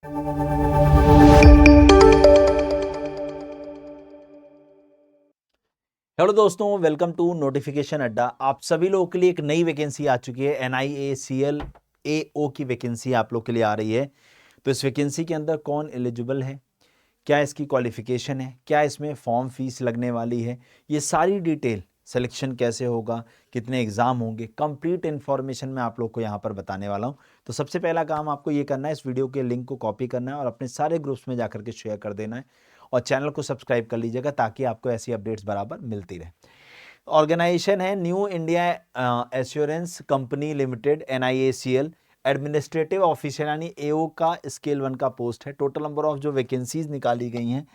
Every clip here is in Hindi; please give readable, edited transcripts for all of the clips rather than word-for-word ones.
हेलो दोस्तों, वेलकम टू नोटिफिकेशन अड्डा। आप सभी लोगों के लिए एक नई वैकेंसी आ चुकी है। NIACL AO की वैकेंसी आप लोग के लिए आ रही है। तो इस वैकेंसी के अंदर कौन एलिजिबल है, क्या इसकी क्वालिफिकेशन है, क्या इसमें फॉर्म फीस लगने वाली है, ये सारी डिटेल, सिलेक्शन कैसे होगा, कितने एग्जाम होंगे, कंप्लीट इन्फॉर्मेशन मैं आप लोग को यहाँ पर बताने वाला हूँ। तो सबसे पहला काम आपको ये करना है, इस वीडियो के लिंक को कॉपी करना है और अपने सारे ग्रुप्स में जाकर के शेयर कर देना है और चैनल को सब्सक्राइब कर लीजिएगा ताकि आपको ऐसी अपडेट्स बराबर मिलती रहे। ऑर्गेनाइजेशन है new India assurance company limited, NIACL। Administrative officer यानी AO का स्केल 1 का पोस्ट है। टोटल नंबर ऑफ जो वैकेंसीज निकाली गई हैं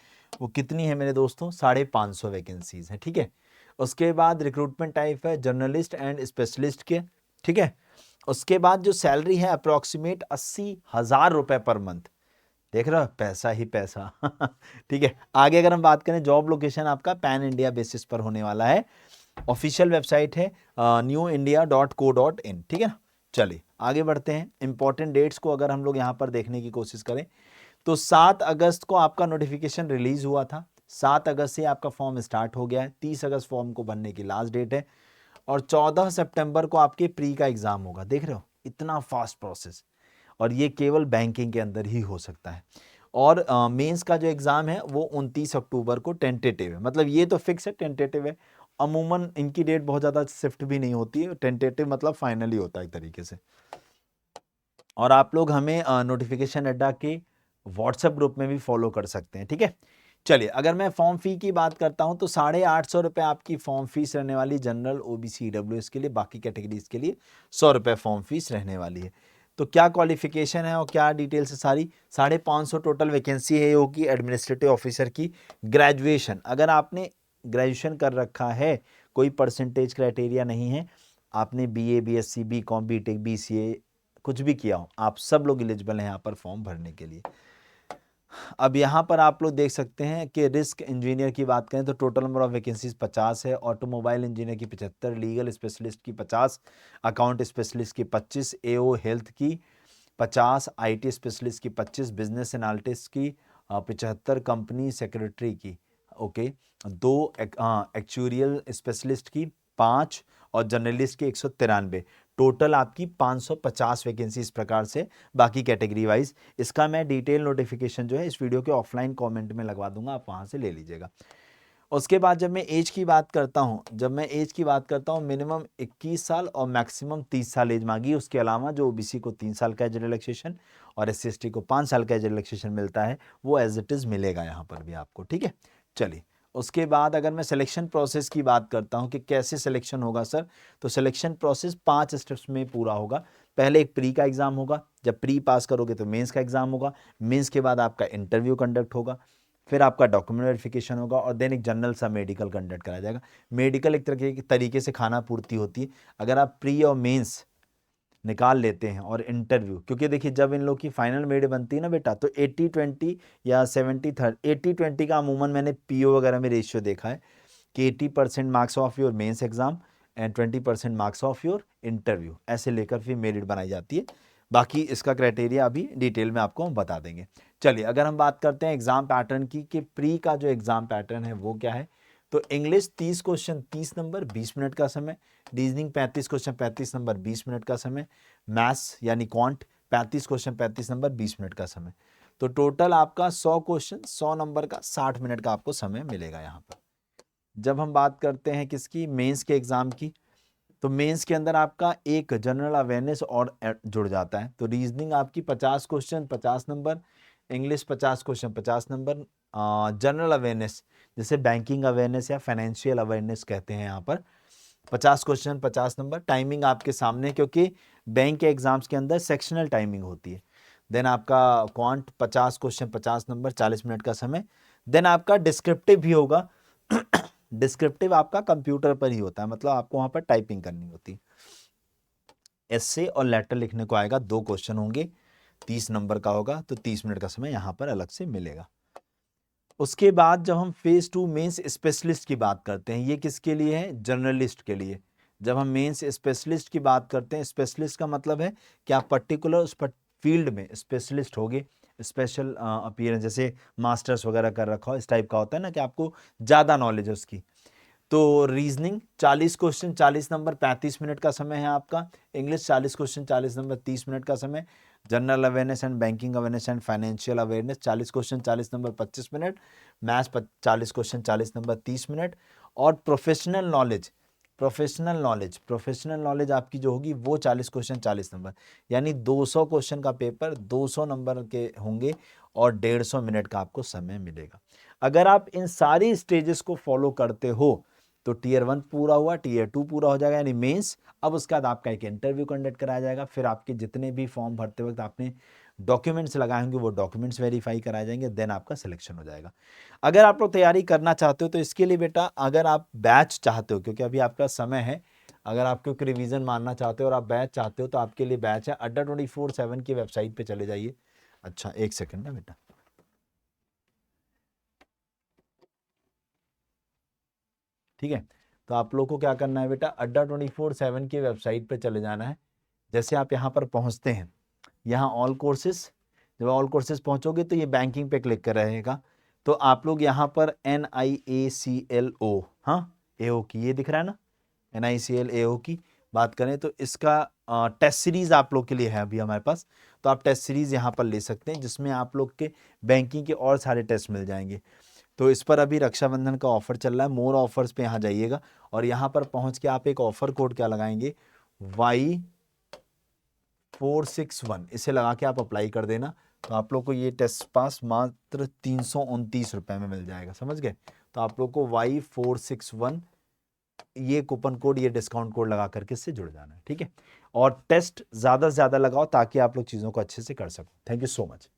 वो कितनी है मेरे दोस्तों? 550 वैकेंसीज है। ठीक है। उसके बाद रिक्रूटमेंट टाइप है जर्नलिस्ट एंड स्पेशलिस्ट के। ठीक है। उसके बाद जो सैलरी है अप्रोक्सीमेट 80,000 रुपए पर मंथ। देख रहे हो, पैसा ही पैसा। ठीक है। आगे अगर हम बात करें, जॉब लोकेशन आपका पैन इंडिया बेसिस पर होने वाला है। ऑफिशियल वेबसाइट है newindia.co.in। ठीक है ना। चलिए आगे बढ़ते हैं। इंपॉर्टेंट डेट्स को अगर हम लोग यहाँ पर देखने की कोशिश करें तो 7 अगस्त को आपका नोटिफिकेशन रिलीज हुआ था। 7 अगस्त से आपका फॉर्म स्टार्ट हो गया है। 30 अगस्त फॉर्म को भरने की लास्ट डेट है और 14 सितंबर को आपके प्री का एग्जाम होगा। देख रहे हो, इतना फास्ट प्रोसेस। और ये केवल बैंकिंग के अंदर ही हो सकता है। और मेंस का जो एग्जाम है वो 29 अक्टूबर को टेंटेटिव है। मतलब ये तो फिक्स है, टेंटेटिव है। अमूमन इनकी डेट बहुत ज़्यादा शिफ्ट भी नहीं होती है। टेंटेटिव मतलब फाइनल ही होता है एक तरीके से। और आप लोग हमें नोटिफिकेशन अड्डा के व्हाट्सएप ग्रुप में भी फॉलो कर सकते हैं। ठीक है। चलिए, अगर मैं फॉर्म फी की बात करता हूं तो 850 रुपये आपकी फॉर्म फीस रहने वाली जनरल, OBC, EWS के लिए। बाकी कैटेगरीज के लिए 100 रुपये फॉर्म फीस रहने वाली है। तो क्या क्वालिफिकेशन है और क्या डिटेल्स है सारी? 550 टोटल वैकेंसी है होगी एडमिनिस्ट्रेटिव ऑफिसर की। ग्रेजुएशन, अगर आपने ग्रेजुएशन कर रखा है, कोई परसेंटेज क्राइटेरिया नहीं है, आपने BA, BSc, BCom, BTech, BCA कुछ भी किया हो, आप सब लोग एलिजिबल हैं यहाँ पर फॉर्म भरने के लिए। अब यहाँ पर आप लोग देख सकते हैं कि रिस्क इंजीनियर की बात करें तो टोटल नंबर ऑफ वैकेंसीज 50 है। ऑटोमोबाइल इंजीनियर की 75, लीगल स्पेशलिस्ट की 50, अकाउंट स्पेशलिस्ट की 25, AO हेल्थ की 50, IT स्पेशलिस्ट की 25, बिजनेस एनालिटिस्ट की 75, कंपनी सेक्रेटरी की ओके 2, एक्चुरियल स्पेशलिस्ट की 5 और जर्नलिस्ट की 193। टोटल आपकी 550 वैकेंसी इस प्रकार से, बाकी कैटेगरी वाइज। इसका मैं डिटेल नोटिफिकेशन जो है इस वीडियो के ऑफलाइन कमेंट में लगवा दूंगा, आप वहां से ले लीजिएगा। उसके बाद जब मैं एज की बात करता हूं, मिनिमम 21 साल और मैक्सिमम 30 साल एज मांगी। उसके अलावा जो OBC को 3 साल का एज रिलैक्सेशन और SC/ST को 5 साल का एज रिलैक्सेशन मिलता है, वो एज इट इज मिलेगा यहाँ पर भी आपको। ठीक है। चलिए, उसके बाद अगर मैं सिलेक्शन प्रोसेस की बात करता हूं कि कैसे सिलेक्शन होगा सर, तो सिलेक्शन प्रोसेस 5 स्टेप्स में पूरा होगा। पहले एक प्री का एग्जाम होगा, जब प्री पास करोगे तो मेंस का एग्जाम होगा। मेंस के बाद आपका इंटरव्यू कंडक्ट होगा, फिर आपका डॉक्यूमेंट वेरिफिकेशन होगा और देन एक जनरल सा मेडिकल कंडक्ट कराया जाएगा। मेडिकल एक तरीके से खाना पूर्ति होती है। अगर आप प्री और मेंस निकाल लेते हैं और इंटरव्यू, क्योंकि देखिए जब इन लोग की फाइनल मेरिट बनती है ना बेटा, तो 80-20 या 70-30, 80-20 का अमूमन मैंने PO वगैरह में रेशियो देखा है कि 80% marks of your mains exam and 20% marks of your interview, ऐसे लेकर फिर मेरिट बनाई जाती है। बाकी इसका क्राइटेरिया अभी डिटेल में आपको हम बता देंगे। चलिए, अगर हम बात करते हैं एग्जाम पैटर्न की कि प्री का जो एग्जाम पैटर्न है वो क्या है, तो इंग्लिश 30 क्वेश्चन 30 नंबर 20 मिनट का समय, रीजनिंग 35 क्वेश्चन 35 नंबर 20 मिनट का समय, मैथ्स यानी क्वांट 35 क्वेश्चन 35 नंबर 20 मिनट का समय। तो टोटल आपका 100 क्वेश्चन 100 नंबर का 60 मिनट का आपको समय मिलेगा यहाँ पर। जब हम बात करते हैं किसकी, मेंस के एग्जाम की, तो मेंस के अंदर आपका एक जनरल अवेयरनेस और जुड़ जाता है। तो रीजनिंग आपकी 50 question 50 number, English 50 question 50 number, general awareness जैसे बैंकिंग अवेयरनेस या फाइनेंशियल अवेयरनेस कहते हैं यहाँ पर, 50 क्वेश्चन 50 नंबर। टाइमिंग आपके सामने, क्योंकि बैंक के एग्जाम्स के अंदर सेक्शनल टाइमिंग होती है। देन आपका क्वांट 50 क्वेश्चन 50 नंबर 40 मिनट का समय। देन आपका डिस्क्रिप्टिव भी होगा। डिस्क्रिप्टिव आपका कंप्यूटर पर ही होता है, मतलब आपको वहां पर टाइपिंग करनी होती है। एस्से और लेटर लिखने को आएगा, 2 क्वेश्चन होंगे, 30 नंबर का होगा, तो 30 मिनट का समय यहाँ पर अलग से मिलेगा। उसके बाद जब हम फेज 2 मेंस स्पेशलिस्ट की बात करते हैं, ये किसके लिए है? जर्नलिस्ट के लिए। जब हम मेंस स्पेशलिस्ट की बात करते हैं, स्पेशलिस्ट का मतलब है कि आप पर्टिकुलर उस फील्ड में स्पेशलिस्ट होगे, स्पेशल अपीयरेंस जैसे मास्टर्स वगैरह कर रखा हो, इस टाइप का होता है ना कि आपको ज़्यादा नॉलेज है उसकी। तो रीजनिंग 40 क्वेश्चन 40 नंबर 35 मिनट का समय है आपका। इंग्लिश 40 क्वेश्चन 40 नंबर 30 मिनट का समय। General awareness and banking awareness and financial awareness 40 question 40 number 25 minute. Maths 40 question 40 number 30 minute. और प्रोफेशनल नॉलेज आपकी जो होगी वो 40 क्वेश्चन 40 नंबर, यानी 200 क्वेश्चन का पेपर 200 नंबर के होंगे और 150 मिनट का आपको समय मिलेगा। अगर आप इन सारी स्टेजेस को फॉलो करते हो तो टीयर 1 पूरा हुआ, टीयर 2 पूरा हो जाएगा यानी मेंस। अब उसके बाद आपका एक इंटरव्यू कंडक्ट कराया जाएगा, फिर आपके जितने भी फॉर्म भरते वक्त आपने डॉक्यूमेंट्स लगाए होंगे वो डॉक्यूमेंट्स वेरीफाई कराए जाएंगे, देन आपका सिलेक्शन हो जाएगा। अगर आप लोग तैयारी करना चाहते हो तो इसके लिए बेटा अगर आप बैच चाहते हो, क्योंकि अभी आपका समय है, अगर आप क्योंकि रिवीजन मारना चाहते हो और आप बैच चाहते हो तो आपके लिए बैच है अड्डा 24/7 की वेबसाइट पे चले जाइए। अच्छा एक सेकंड ना बेटा, ठीक है। तो आप लोग को क्या करना है बेटा, अड्डा 24/7 की वेबसाइट पे चले जाना है। जैसे आप यहाँ पर पहुँचते हैं, यहाँ ऑल कोर्सेज, जब ऑल कोर्सेज पहुँचोगे तो ये बैंकिंग पे क्लिक कर रहेगा। तो आप लोग यहाँ पर NIACLO, हाँ AO की ये दिख रहा है ना, NICL AO की बात करें तो इसका टेस्ट सीरीज आप लोग के लिए है अभी हमारे पास। तो आप टेस्ट सीरीज यहाँ पर ले सकते हैं जिसमें आप लोग के बैंकिंग के और सारे टेस्ट मिल जाएंगे। तो इस पर अभी रक्षाबंधन का ऑफर चल रहा है, मोर ऑफर्स पे यहाँ जाइएगा और यहाँ पर पहुँच के आप एक ऑफर कोड क्या लगाएंगे, Y461, इसे लगा के आप अप्लाई कर देना। तो आप लोग को ये टेस्ट पास मात्र 329 रुपये में मिल जाएगा, समझ गए। तो आप लोग को Y461 ये कूपन कोड, ये डिस्काउंट कोड लगा करके इससे जुड़ जाना है, ठीक है। और टेस्ट ज़्यादा से ज़्यादा लगाओ ताकि आप लोग चीज़ों को अच्छे से कर सको। Thank you so much.